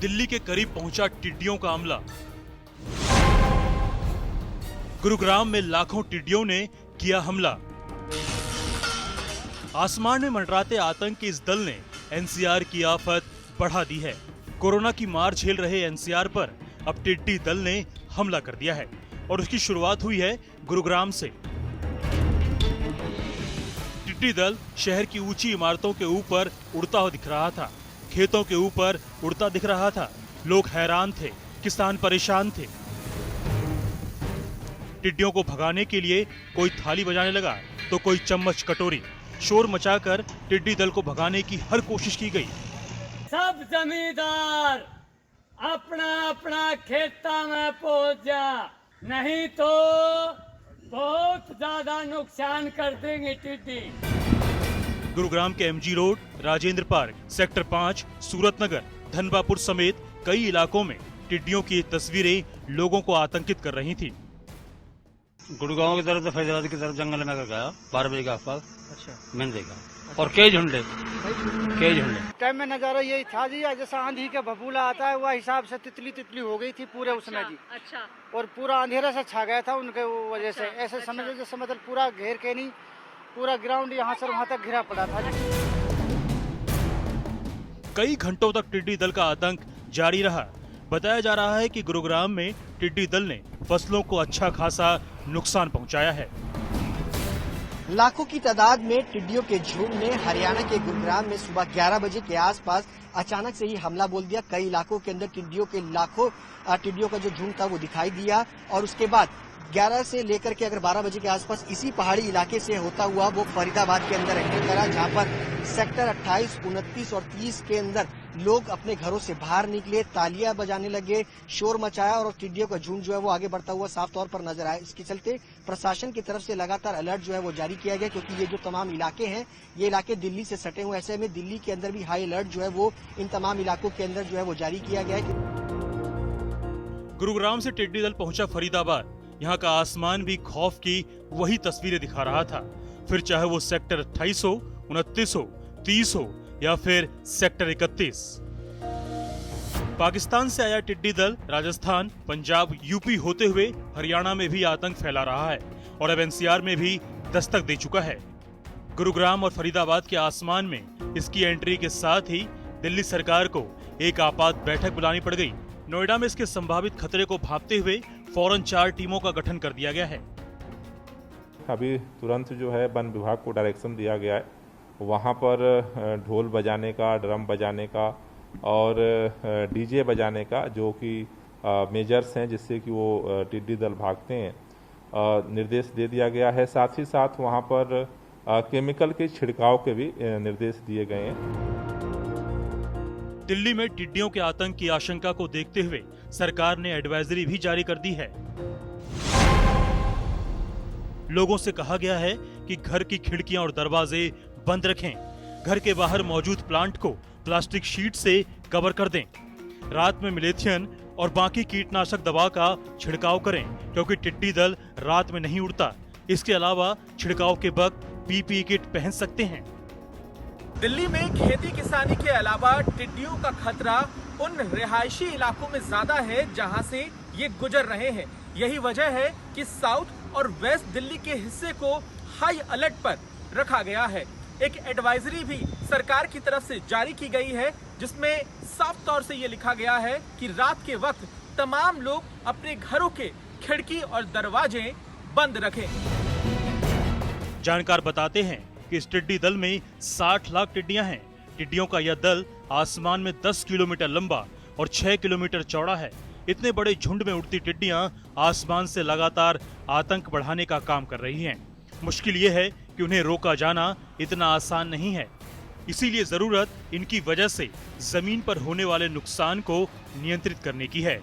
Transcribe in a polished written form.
दिल्ली के करीब पहुंचा टिड्डियों का हमला। गुरुग्राम में लाखों टिड्डियों ने किया हमला। आसमान में मंडराते आतंक के इस दल ने एनसीआर की आफत बढ़ा दी है। कोरोना की मार झेल रहे एनसीआर पर अब टिड्डी दल ने हमला कर दिया है और उसकी शुरुआत हुई है गुरुग्राम से। टिड्डी दल शहर की ऊंची इमारतों के ऊपर उड़ता हुआ दिख रहा था, खेतों के ऊपर उड़ता दिख रहा था। लोग हैरान थे, किसान परेशान थे। टिड्डियों को भगाने के लिए कोई थाली बजाने लगा तो कोई चम्मच कटोरी। शोर मचाकर टिड्डी दल को भगाने की हर कोशिश की गई। सब जमींदार अपना अपना खेता में पहुंच जा, नहीं तो बहुत ज्यादा नुकसान कर देंगे टिड्डी। गुरुग्राम के MG road, Rajendra park, sector 5, सूरत नगर, धनबापुर समेत कई इलाकों में टिड्डियों की तस्वीरें लोगों को आतंकित कर रही थी। गुड़गांव की तरफ से फैजाबाद की तरफ जंगल में गया 12 बजे के आसपास। अच्छा, मैंने देखा और कई झुंडे। टाइम में नजारा यही था जी, जैसा आंधी का भभूला आता है वह हिसाब से तितली हो गई थी पूरे उसमें जी। अच्छा। और पूरा अंधेरा से छा गया था उनके वजह से। ऐसे समझ जैसे मतलब पूरा घेर के नहीं, पूरा ग्राउंड यहाँ से वहाँ तक घिरा पड़ा था जी। कई घंटों तक टिड्डी दल का आतंक जारी रहा। बताया जा रहा है कि गुरुग्राम में टिड्डी दल ने फसलों को अच्छा खासा नुकसान पहुंचाया है। लाखों की तादाद में टिड्डियों के झुंड ने हरियाणा के गुरुग्राम में सुबह 11 बजे के आसपास अचानक से ही हमला बोल दिया। कई इलाकों के अंदर लाखों टिड्डियों का जो झुंड था वो दिखाई दिया और उसके बाद 11 से लेकर के अगर 12 बजे के आसपास इसी पहाड़ी इलाके से होता हुआ वो फरीदाबाद के अंदर एंटर करा, जहां पर सेक्टर 28, 29 और 30 के अंदर लोग अपने घरों से बाहर निकले, तालियां बजाने लगे, शोर मचाया और टिड्डियों का झुंड जो है वो आगे बढ़ता हुआ साफ तौर पर नजर आया। इसके चलते प्रशासन की तरफ से लगातार अलर्ट जो है वो जारी किया गया, क्योंकि ये जो तमाम इलाके हैं ये इलाके दिल्ली से सटे हुए। ऐसे में दिल्ली के अंदर भी हाई अलर्ट जो है वो इन तमाम इलाकों के अंदर जो है वो जारी किया गया है। गुरुग्राम से टिड्डी दल पहुंचा फरीदाबाद। यहाँ का आसमान भी खौफ की वही तस्वीरें दिखा रहा था। फिर चाहे वो सेक्टर 28 हो, 29 हो, 30 हो या फिर सेक्टर 31। पाकिस्तान से आया टिड्डी दल राजस्थान, पंजाब, यूपी होते हुए हरियाणा में भी आतंक फैला रहा है और अब एनसीआर में भी दस्तक दे चुका है। गुरुग्राम और फरीदाबाद के आसमान में इसकी एंट्री के साथ ही दिल्ली सरकार को एक आपात बैठक बुलानी पड़ गई। नोएडा में इसके संभावित खतरे को भांपते हुए फौरन 4 टीमों का गठन कर दिया गया है। अभी तुरंत जो है वन विभाग को डायरेक्शन दिया गया है, वहाँ पर ढोल बजाने का, ड्रम बजाने का और डीजे बजाने का, जो कि मेजर्स हैं जिससे कि वो टिड्डी दल भागते हैं, निर्देश दे दिया गया है। साथ ही साथ वहाँ पर केमिकल के छिड़काव के भी निर्देश दिए गए हैं। दिल्ली में टिड्डियों के आतंक की आशंका को देखते हुए सरकार ने एडवाइजरी भी जारी कर दी है। लोगों से कहा गया है कि घर की खिड़कियां और दरवाजे बंद रखें। घर के बाहर मौजूद प्लांट को प्लास्टिक शीट से कवर कर दें। रात में मिलेथियन और बाकी कीटनाशक दवा का छिड़काव करें, क्योंकि टिड्डी दल रात में नहीं उड़ता। इसके अलावा छिड़काव के वक्त पीपीई किट पहन सकते हैं। दिल्ली में खेती किसानी के अलावा टिड्डियों का खतरा उन रिहायशी इलाकों में ज्यादा है जहां से ये गुजर रहे हैं। यही वजह है कि साउथ और वेस्ट दिल्ली के हिस्से को हाई अलर्ट पर रखा गया है। एक एडवाइजरी भी सरकार की तरफ से जारी की गई है, जिसमें साफ तौर से ये लिखा गया है कि रात के वक्त तमाम लोग अपने घरों के खिड़की और दरवाजे बंद रखें। जानकार बताते हैं कि इस टिड्डी दल में 60 लाख टिड्डियां हैं। टिड्डियों का यह दल आसमान में 10 किलोमीटर लंबा और 6 किलोमीटर चौड़ा है। इतने बड़े झुंड में उड़ती टिड्डियां आसमान से लगातार आतंक बढ़ाने का काम कर रही हैं। मुश्किल ये है कि उन्हें रोका जाना इतना आसान नहीं है। इसीलिए जरूरत इनकी वजह से जमीन पर होने वाले नुकसान को नियंत्रित करने की है।